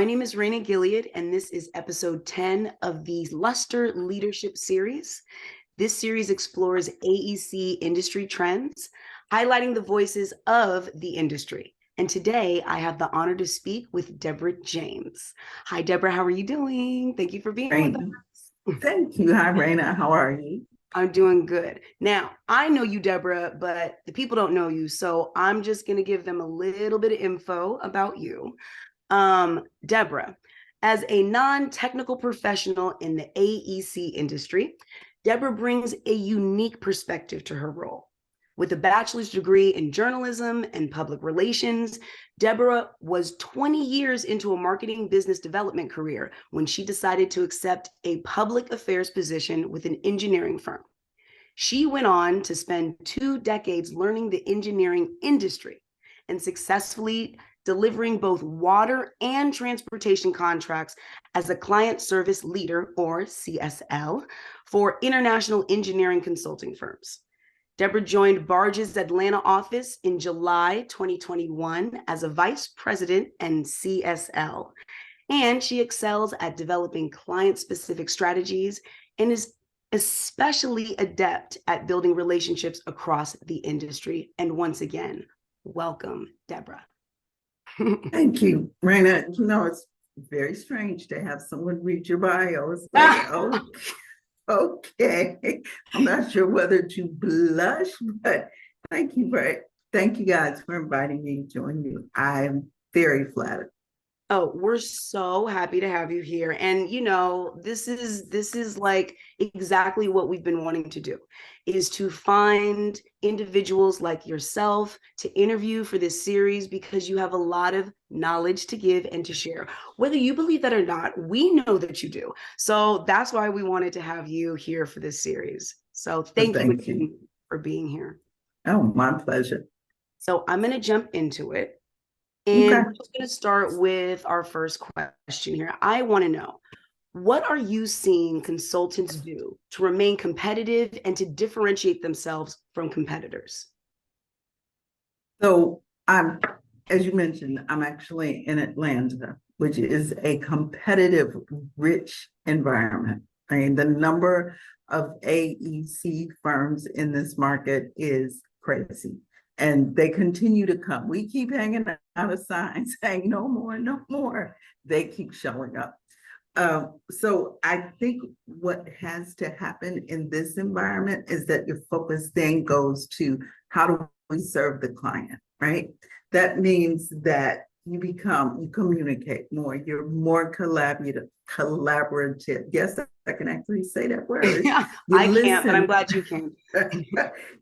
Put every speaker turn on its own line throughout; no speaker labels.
My name is Raina Gilead, and this is episode 10 of the Luster Leadership Series. This series explores AEC industry trends, highlighting the voices of the industry. And today I have the honor to speak with Debra James. Hi, Debra. How are you doing? Thank you for being with us.
Thank you. Hi, Raina. How are you?
I'm doing good. Now, I know you, Debra, but the people don't know you. So I'm just going to give them a little bit of info about you. Debra, as a non-technical professional in the AEC industry, Debra brings a unique perspective to her role. With a bachelor's degree in journalism and public relations, Debra was 20 years into a marketing business development career when she decided to accept a public affairs position with an engineering firm. She went on to spend 2 decades learning the engineering industry and successfully delivering both water and transportation contracts as a client service leader, or CSL, for international engineering consulting firms. Debra joined Barge's Atlanta office in July 2021 as a vice president and CSL, and she excels at developing client-specific strategies and is especially adept at building relationships across the industry. And once again, welcome, Debra.
Thank you, Raina. You know, it's very strange to have someone read your bio. It's like, oh, okay. I'm not sure whether to blush, but thank you guys for inviting me to join you. I'm very flattered.
Oh, we're so happy to have you here. And you know, this is like exactly what we've been wanting to do, is to find individuals like yourself to interview for this series, because you have a lot of knowledge to give and to share. Whether you believe that or not, we know that you do. So that's why we wanted to have you here for this series. So thank you again for being here.
Oh, my pleasure.
So I'm going to jump into it. And we're just going to start with our first question here. I want to know, what are you seeing consultants do to remain competitive and to differentiate themselves from competitors?
So as you mentioned, I'm actually in Atlanta, which is a competitive, rich environment. I mean, the number of AEC firms in this market is crazy. And they continue to come. We keep hanging out a sign saying no more, no more. They keep showing up. So I think what has to happen in this environment is that your focus then goes to how do we serve the client, right? That means that you communicate more, you're more collaborative. Yes, I can actually say that word.
Yeah, I can't, but I'm glad you can.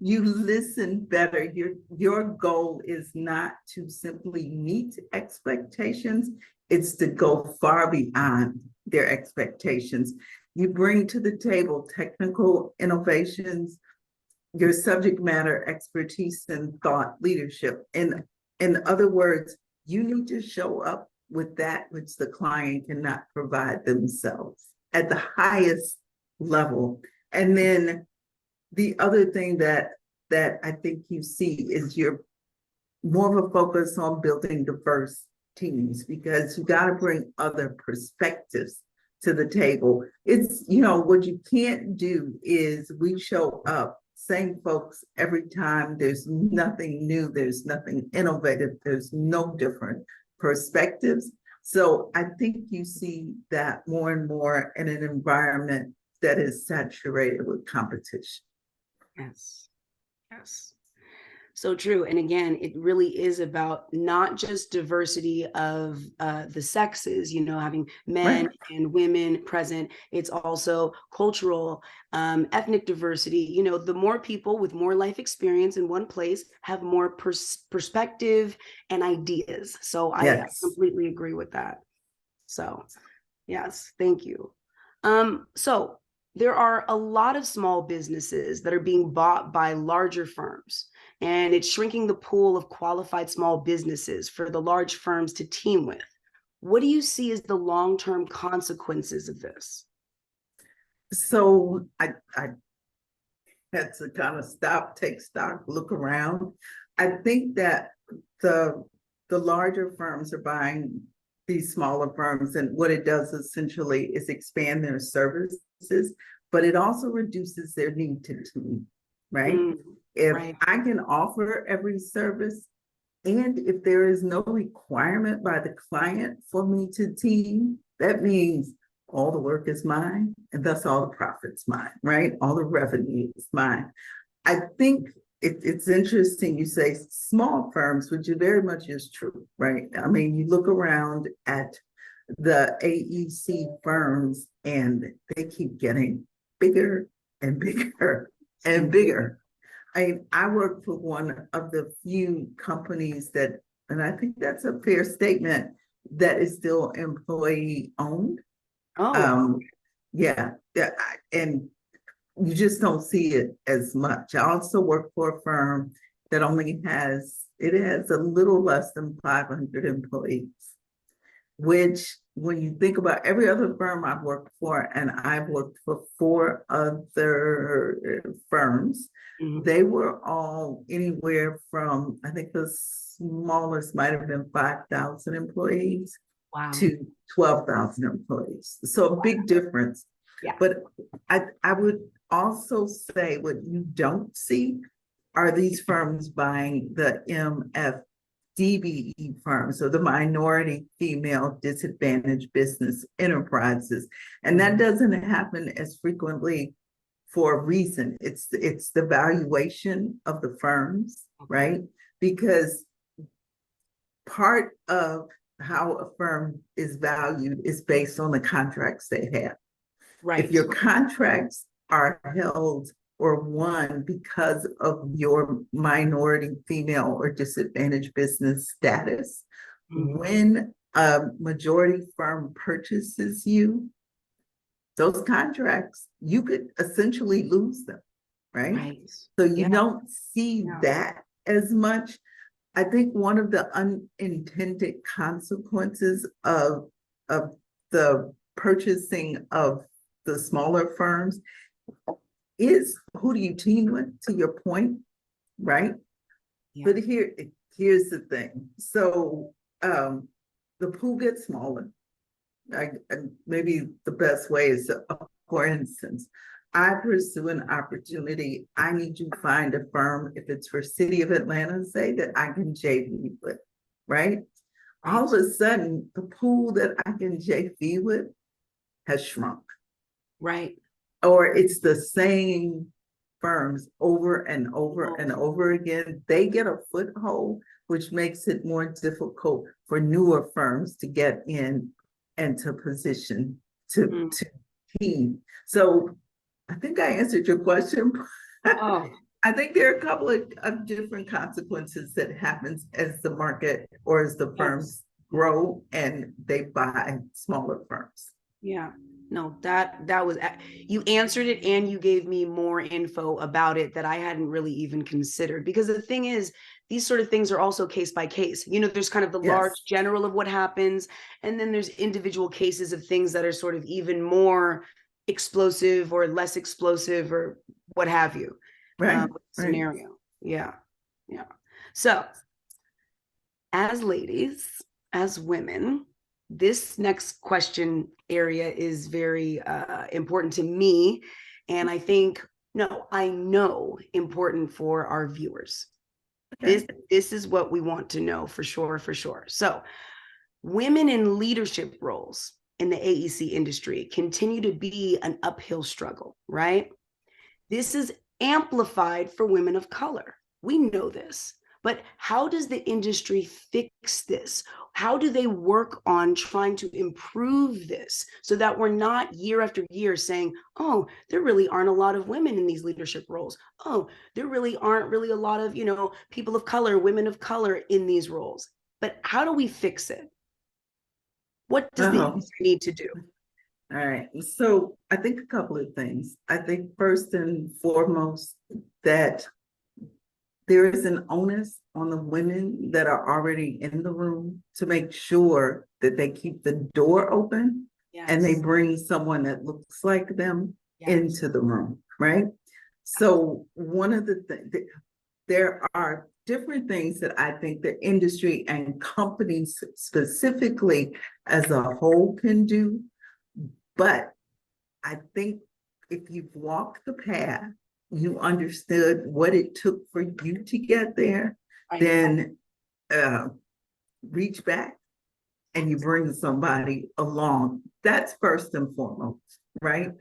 You listen better. Your goal is not to simply meet expectations, it's to go far beyond their expectations. You bring to the table technical innovations, your subject matter expertise, and thought leadership. In other words, you need to show up with that which the client cannot provide themselves at the highest level. And then the other thing that I think you see is you're more of a focus on building diverse teams, because you got to bring other perspectives to the table. It's, you know, what you can't do is we show up, same folks every time. There's nothing new, there's nothing innovative, there's no different perspectives. So I think you see that more and more in an environment that is saturated with competition.
Yes, yes. So true. And again, it really is about not just diversity of the sexes, you know, having men and women present. It's also cultural, ethnic diversity. You know, the more people with more life experience in one place have more perspective and ideas. So I completely agree with that. So yes, thank you. So there are a lot of small businesses that are being bought by larger firms, and it's shrinking the pool of qualified small businesses for the large firms to team with. What do you see as the long-term consequences of this?
So I had to kind of stop, take stock, look around. I think that the larger firms are buying these smaller firms, and what it does essentially is expand their services, but it also reduces their need to team, right? If
right.
I can offer every service, and if there is no requirement by the client for me to team, that means all the work is mine, and thus all the profits mine, right? All the revenue is mine. I think it's interesting you say small firms, which very much is true, right? I mean, you look around at the AEC firms and they keep getting bigger and bigger and bigger. I work for one of the few companies that, and I think that's a fair statement, that is still employee owned.
Oh,
Yeah, yeah, and you just don't see it as much. I also work for a firm that only has, it has a little less than 500 employees, which when you think about every other firm I've worked for, and I've worked for 4 other firms, they were all anywhere from, I think the smallest might have been 5,000 employees
wow.
to 12,000 employees. So a big difference.
Yeah.
But I would also say what you don't see are these firms buying the MFDBE firms, so the minority female disadvantaged business enterprises. And that doesn't happen as frequently for a reason. It's the valuation of the firms, right? Because part of how a firm is valued is based on the contracts they have.
Right.
If your contracts are held or won because of your minority, female, or disadvantaged business status, when a majority firm purchases you, those contracts, you could essentially lose them, right?
Right.
So you don't see that as much. I think one of the unintended consequences of the purchasing of the smaller firms is who do you team with, to your point, right? But here's the thing. So the pool gets smaller. Maybe the best way is, for instance, I pursue an opportunity. I need to find a firm, if it's for City of Atlanta, say, that I can JV with, right? All of a sudden, the pool that I can JV with has shrunk.
Right.
Or it's the same firms over and over and over again. They get a foothold, which makes it more difficult for newer firms to get in and to position to team. So I think I answered your question.
Oh.
I think there are a couple of different consequences that happens as the market or as the firms grow and they buy smaller firms.
Yeah. No, that was, you answered it and you gave me more info about it that I hadn't really even considered. Because the thing is, these sort of things are also case by case. You know, there's kind of the large general of what happens, and then there's individual cases of things that are sort of even more explosive or less explosive or what have you.
Right.
Scenario. Yeah. Yeah. So as ladies, as women, this next question area is very important to me. And I think, no, I know important for our viewers. Okay. This is what we want to know for sure, for sure. So women in leadership roles in the AEC industry continue to be an uphill struggle, right? This is amplified for women of color. We know this. But how does the industry fix this? How do they work on trying to improve this so that we're not year after year saying, oh, there really aren't a lot of women in these leadership roles. Oh, there really aren't really a lot of, people of color, women of color in these roles. But how do we fix it? What does the industry need to do?
All right. So I think a couple of things. I think first and foremost that there is an onus on the women that are already in the room to make sure that they keep the door open and they bring someone that looks like them into the room, right? So one of the things, there are different things that I think the industry and companies specifically as a whole can do. But I think if you've walked the path, you understood what it took for you to get there, then reach back and you bring somebody along. That's first and foremost, right?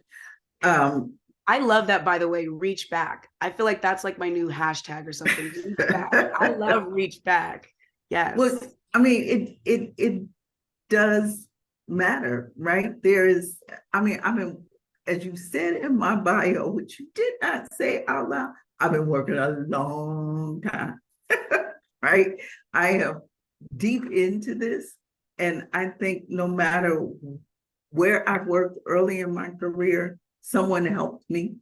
I love that, by the way, reach back. I feel like that's like my new hashtag or something. Reach back. I love reach back. Yes.
Well, I mean, it does matter, right? There is, I mean, as you said in my bio, which you did not say out loud, I've been working a long time, right? I am deep into this. And I think no matter where I've worked early in my career, someone helped me.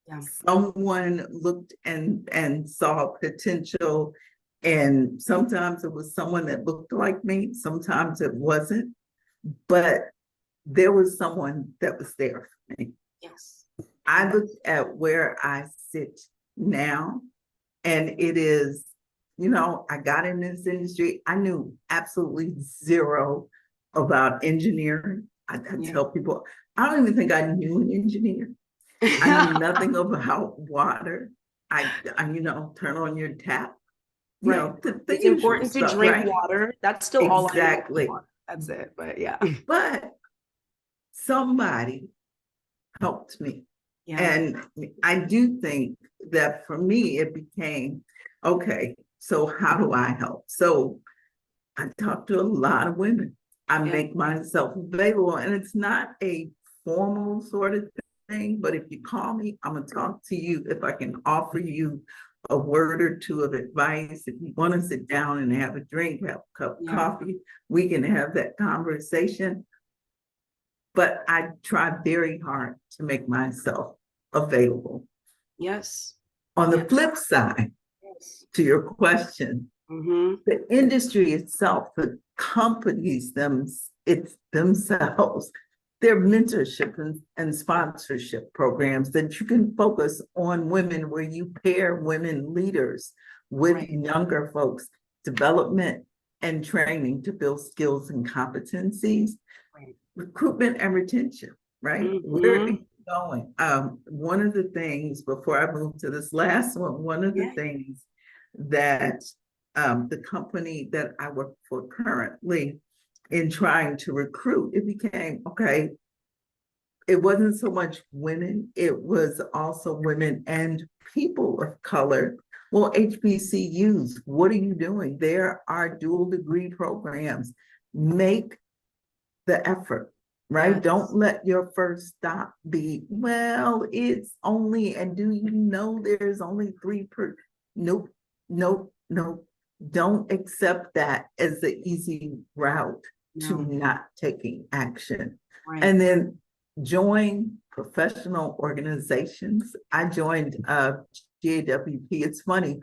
Yeah.
Someone looked and saw potential. And sometimes it was someone that looked like me, sometimes it wasn't. But there was someone that was there for me.
Yes.
I look at where I sit now, and it is, you know, I got in this industry. I knew absolutely zero about engineering. I tell people, I don't even think I knew an engineer. I knew nothing about water. I you know, turn on your tap. You know,
it's important to
stuff,
drink
right?
water. That's still
Exactly.
all I know. That's it. But yeah.
But somebody helped me.
Yeah.
And I do think that for me, it became, okay, so how do I help? So I talk to a lot of women. I make myself available, and it's not a formal sort of thing, but if you call me, I'm gonna talk to you. If I can offer you a word or two of advice, if you want to sit down and have a drink, have a cup of coffee, we can have that conversation. But I try very hard to make myself available.
Yes.
On the flip side, to your question, the industry itself, the companies themselves, their mentorship and sponsorship programs that you can focus on women, where you pair women leaders with younger folks, development and training to build skills and competencies, recruitment and retention, right? Where are you going? One of the things, before I move to this last one of the things that the company that I work for currently, in trying to recruit, it became, okay, it wasn't so much women, it was also women and people of color. Well, HBCUs, what are you doing? There are dual degree programs. Make the effort, right? Don't let your first stop be, well, it's only, and do you know there's only 3 per, nope, nope, nope. Don't accept that as the easy route to not taking action. And then join professional organizations. I joined GAWP. It's funny,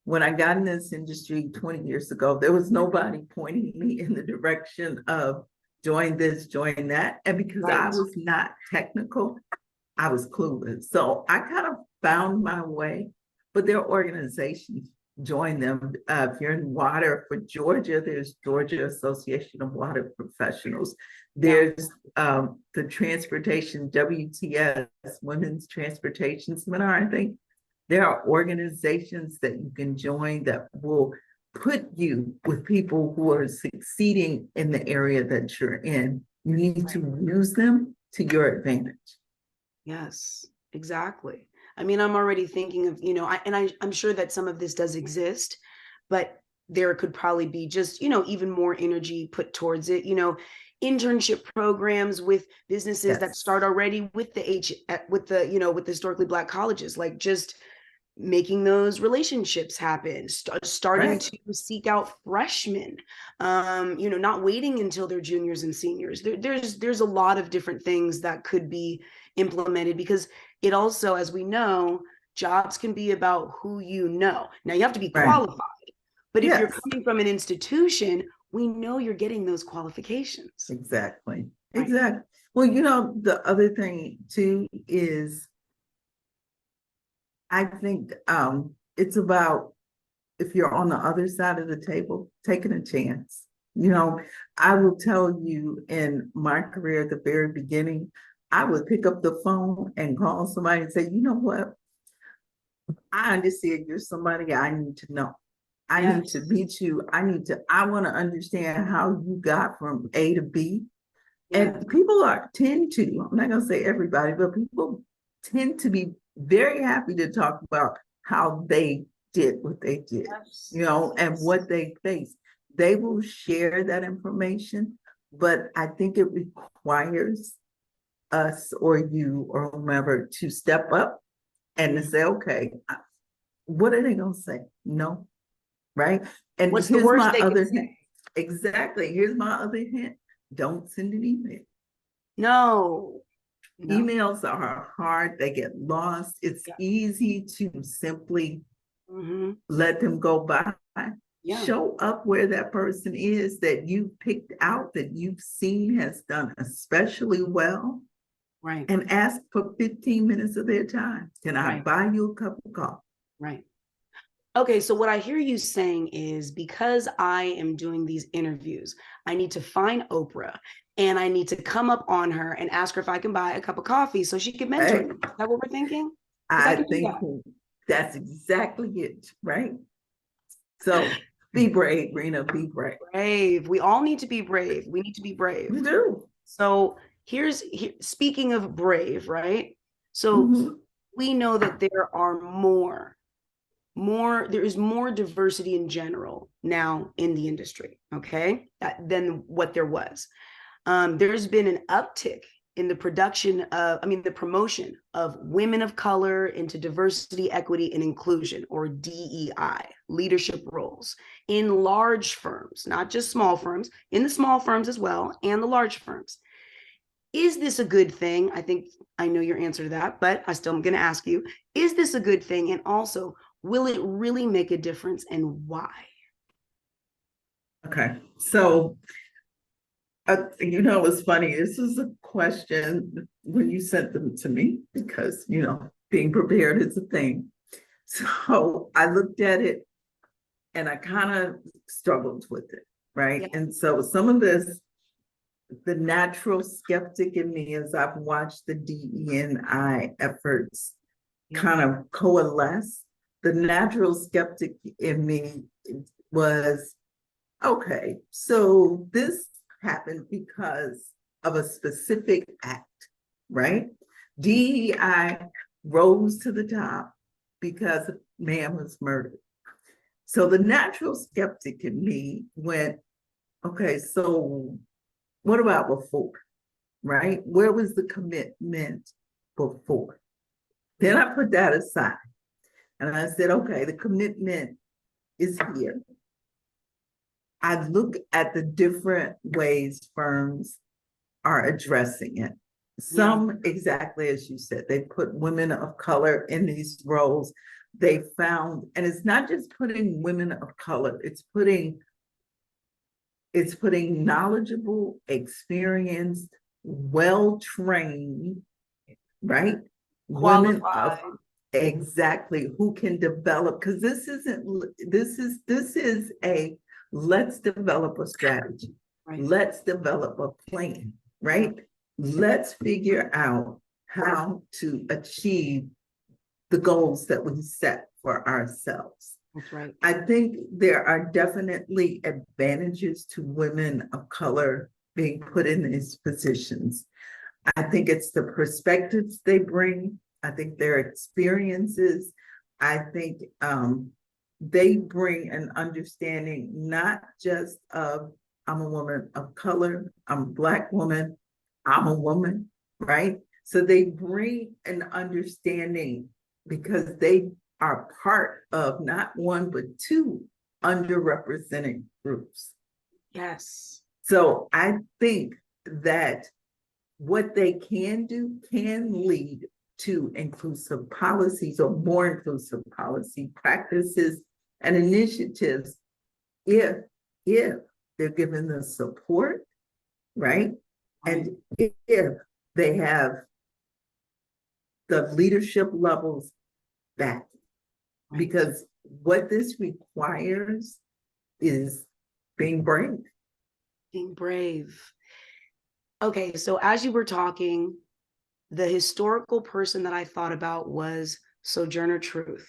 when I got in this industry 20 years ago, there was nobody pointing me in the direction of join this, join that. And because I was not technical, I was clueless. So I kind of found my way, but there are organizations, join them. If you're in water for Georgia, there's Georgia Association of Water Professionals. There's the transportation, WTS, Women's Transportation Seminar, I think. There are organizations that you can join that will put you with people who are succeeding in the area that you're in. You need to use them to your advantage.
Yes, exactly. I mean, I'm already thinking of, you know, I'm sure that some of this does exist, but there could probably be just, you know, even more energy put towards it, you know, internship programs with businesses that start already with you know, with the historically Black colleges, like just making those relationships happen, starting to seek out freshmen, you know, not waiting until they're juniors and seniors. There's a lot of different things that could be implemented, because it also, as we know, jobs can be about who you know. Now you have to be qualified, but if you're coming from an institution, we know you're getting those qualifications.
Exactly. Exactly. Well, you know, the other thing too is, I think it's about if you're on the other side of the table, taking a chance. I will tell you in my career at the very beginning, I would pick up the phone and call somebody and say, you know what? I understand you're somebody I need to know. I need to meet you. I want to understand how you got from A to B. And people tend to, I'm not going to say everybody, but people tend to be very happy to talk about how they did what they did, and what they faced. They will share that information, but I think it requires us or you or whomever to step up and to say, okay, what are they going to say? No, right? And
What's the
here's
worst
my
they
other
can
hint.
say?
Exactly. Here's my other hint. Don't send an email.
No.
Emails are hard. They get lost. It's easy to simply let them go by. Show up where that person is that you picked out, that you've seen has done especially well.
Right.
And ask for 15 minutes of their time. Can I buy you a cup of coffee?
Right. Okay, so what I hear you saying is, because I am doing these interviews, I need to find Oprah and I need to come up on her and ask her if I can buy a cup of coffee so she can mentor me. Is that what we're thinking?
I think that's exactly it, right? So be brave, Rena, be brave.
Brave. We all need to be brave. We need to be brave.
We do.
So speaking of brave, right? So we know that there are there is more diversity in general now in the industry, okay, than what there was. There's been an uptick in the the promotion of women of color into diversity, equity, and inclusion, or DEI, leadership roles in large firms, not just small firms, in the small firms as well, and the large firms. Is this a good thing? I think I know your answer to that, but I still am going to ask you, is this a good thing? And also, will it really make a difference, and why?
Okay. So, it's funny. This is a question when you sent them to me because, being prepared is a thing. So I looked at it and I kind of struggled with it, right? And so some of this, the natural skeptic in me, as I've watched the DEI efforts kind of coalesce, the natural skeptic in me was, okay, so this happened because of a specific act, right? DEI rose to the top because a man was murdered. So the natural skeptic in me went, okay, so what about before, right? Where was the commitment before? Then I put that aside and I said, okay, the commitment is here. I look at the different ways firms are addressing it. Some, exactly as you said, they put women of color in these roles. They found, and it's not just putting women of color, it's putting knowledgeable, experienced, well-trained, right?
Qualified.
Exactly, who can develop, because this is a let's develop a strategy. Right. Let's develop a plan, right? Let's figure out how to achieve the goals that we set for ourselves.
That's right.
I think there are definitely advantages to women of color being put in these positions. I think it's the perspectives they bring. I think their experiences. I think they bring an understanding not just of, I'm a woman of color, I'm a Black woman, I'm a woman, right? So they bring an understanding because they are part of not one, but two underrepresented groups.
Yes.
So I think that what they can do can lead to inclusive policies or more inclusive policy practices and initiatives if they're given the support, right? And if they have the leadership levels back. Because what this requires is being brave.
Being brave. Okay, so as you were talking, the historical person that I thought about was Sojourner Truth.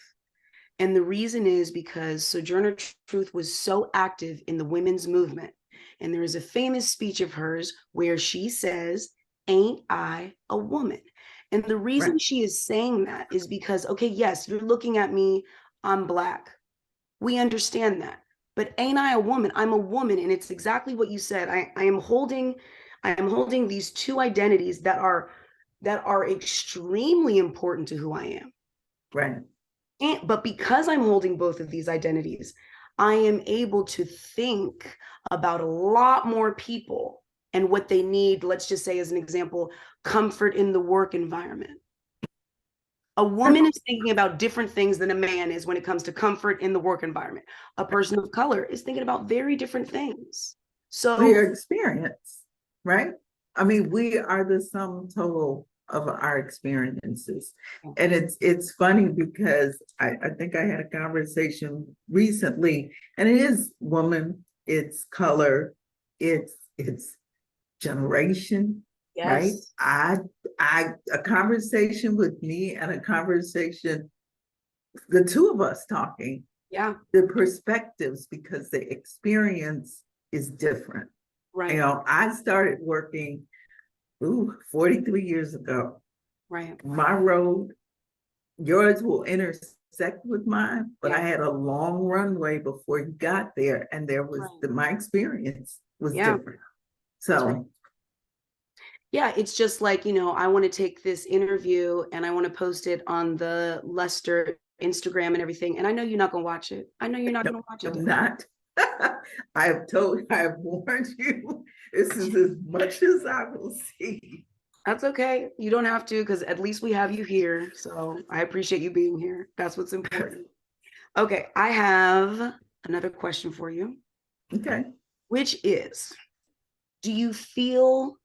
And the reason is because Sojourner Truth was so active in the women's movement. And there is a famous speech of hers where she says, "Ain't I a woman?" And the reason
Right.
she is saying that is because, okay, yes, you're looking at me, I'm Black. We understand that. But ain't I a woman? I'm a woman. And it's exactly what you said. I am holding these two identities that are extremely important to who I am.
Right.
But because I'm holding both of these identities, I am able to think about a lot more people and what they need. Let's just say, as an example, comfort in the work environment. A woman is thinking about different things than a man is when it comes to comfort in the work environment. A person of color is thinking about very different things. So,
Your experience, right? I mean, we are the sum total of our experiences. And it's funny because I think I had a conversation recently, and it is woman, it's color, it's generation, right?
yes,
I a conversation with me and a conversation, the two of us talking,
yeah,
the perspectives, because the experience is different. You
right,
know, I started working 43 years ago.
right,
My road, yours will intersect with mine, but I
yeah,
had a long runway before you got there, and there was
right,
my experience was
yeah,
different.
that's right.
So
Yeah, it's just like, I want to take this interview and I want to post it on the Lester Instagram and everything. And I know you're not going to watch it. I know you're not
no,
going to watch it,
I'm
Debra.
not. I have warned you. This is as much as I will see.
That's okay. You don't have to, because at least we have you here. So I appreciate you being here. That's what's important. Okay, I have another question for you,
Okay.
which is, do you feel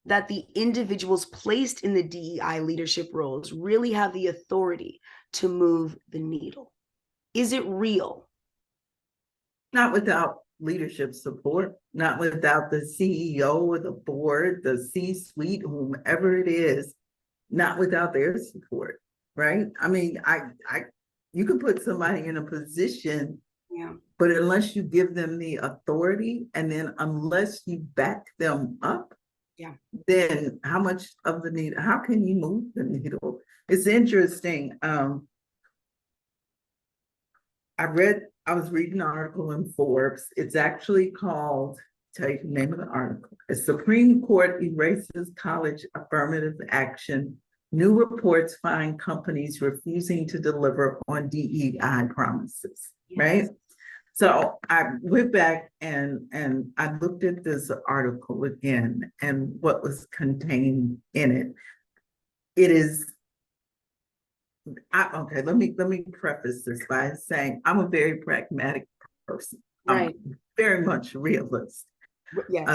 that the individuals placed in the DEI leadership roles really have the authority to move the needle? Is it real?
Not without leadership support, not without the CEO or the board, the C-suite, whomever it is, not without their support, right? I mean, you can put somebody in a position,
Yeah,
but unless you give them the authority and then unless you back them up,
yeah,
then how can you move the needle? It's interesting. I was reading an article in Forbes. It's actually called, tell you the name of the article. A Supreme Court erases college affirmative action. New reports find companies refusing to deliver on DEI promises, right?
yes,
So I went back and I looked at this article again and what was contained in it. It is okay, let me preface this by saying I'm a very pragmatic person. I'm
right.
very much a realist.
Yes,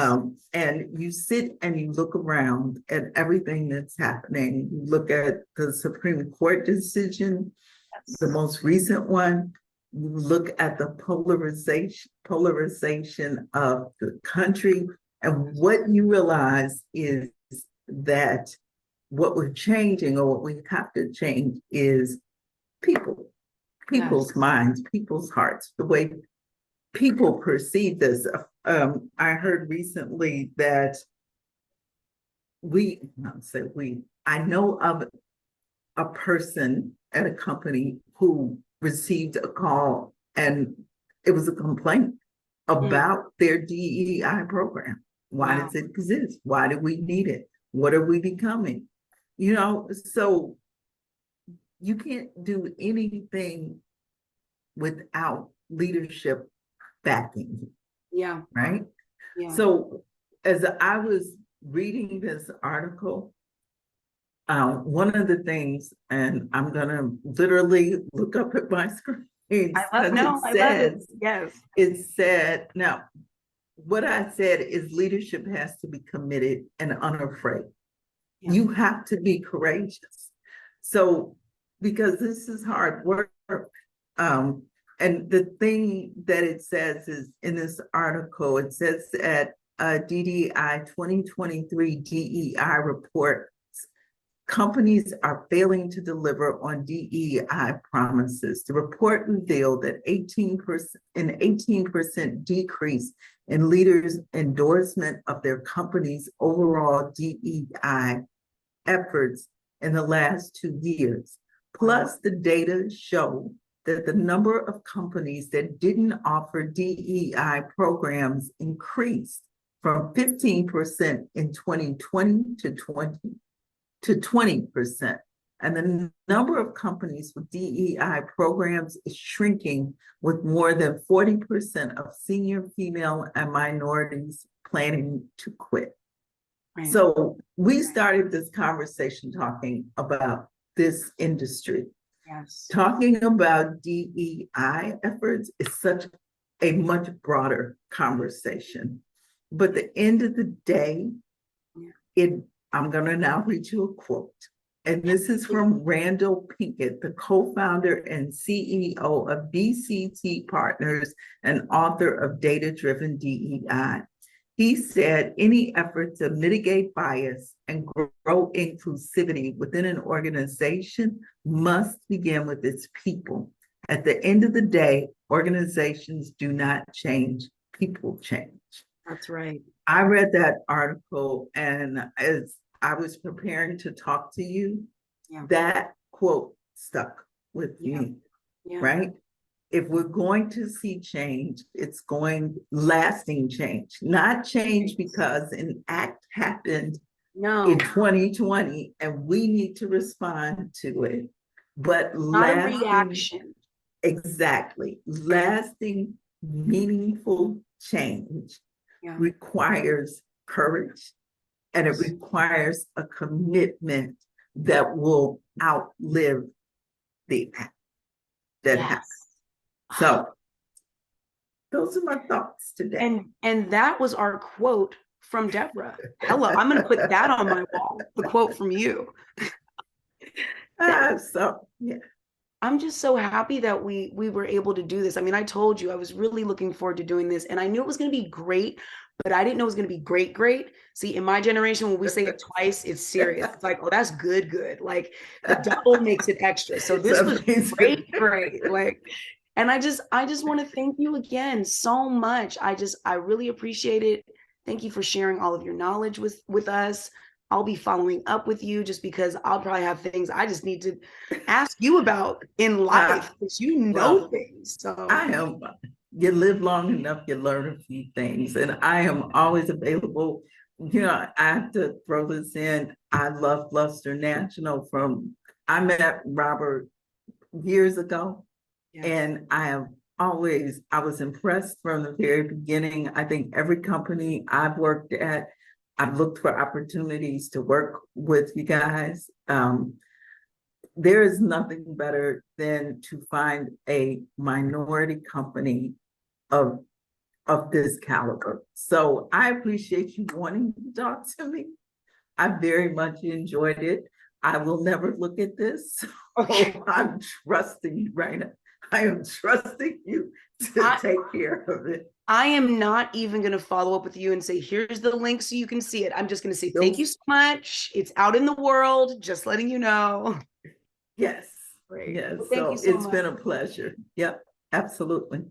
And you sit and you look around at everything that's happening. You look at the Supreme Court decision, the
yes,
most recent one. You look at the polarization of the country, and what you realize is that what we're changing or what we have to change is people,
yes,
people's minds, people's hearts, the way people perceive this. I heard recently that I know of a person at a company who received a call and it was a complaint
mm,
about their DEI program. Why
wow,
does it exist? Why do we need it? What are we becoming? So you can't do anything without leadership backing you,
yeah,
right?
yeah,
So as I was reading this article, one of the things, and I'm gonna literally look up at my screen
I love,
because
no, I love it, yes,
it said, now, what I said is leadership has to be committed and unafraid.
yeah,
You have to be courageous. So, because this is hard work, um, And the thing that it says is in this article, it says that DDI 2023 DEI report, companies are failing to deliver on DEI promises. The report revealed that 18% decrease in leaders' endorsement of their company's overall DEI efforts in the last 2 years. Plus, the data show that the number of companies that didn't offer DEI programs increased from 15% in 2020 to 20%. And the number of companies with DEI programs is shrinking, with more than 40% of senior female and minorities planning to quit. Right. So we started this conversation talking about this industry.
Yes.
Talking about DEI efforts is such a much broader conversation. But at the end of the day, I'm going to now read you a quote. And this is from Randall Pinkett, the co-founder and CEO of BCT Partners and author of Data Driven DEI. He said, any effort to mitigate bias and grow inclusivity within an organization must begin with its people. At the end of the day, organizations do not change, people change.
That's right.
I read that article, and as I was preparing to talk to you, that quote stuck with me, right? If we're going to see change, it's going lasting change, not change because an act happened in 2020 and we need to respond to it, but
not a reaction.
Exactly. Lasting, meaningful change requires courage, and it requires a commitment that will outlive the act that happens. So those are my thoughts today.
And that was our quote from Debra. Hello, I'm going to put that on my wall, the quote from you. I'm just so happy that we were able to do this. I mean, I told you I was really looking forward to doing this, and I knew it was going to be great, but I didn't know it was going to be great. See, in my generation, when we say it twice, it's serious. It's like, oh, that's good. Like the double makes it extra. So this was great. Like, and I just want to thank you again so much. I really appreciate it. Thank you for sharing all of your knowledge with us. I'll be following up with you just because I'll probably have things I just need to ask you about in life, because you know things. So
you live long enough, you learn a few things, and I am always available. You know, I have to throw this in. I love Luster National I met Robert years ago, and I was impressed from the very beginning. I think every company I've worked at, I've looked for opportunities to work with you guys. There is nothing better than to find a minority company of this caliber. So I appreciate you wanting to talk to me. I very much enjoyed it. I will never look at this. So I'm trusting you right now. I am trusting you to take care of it.
I am not even going to follow up with you and say, here's the link so you can see it. I'm just going to say, thank you so much. It's out in the world, just letting you know.
Yes.
Great.
Yes.
Well, thank you so much.
It's been a pleasure. Yep, absolutely.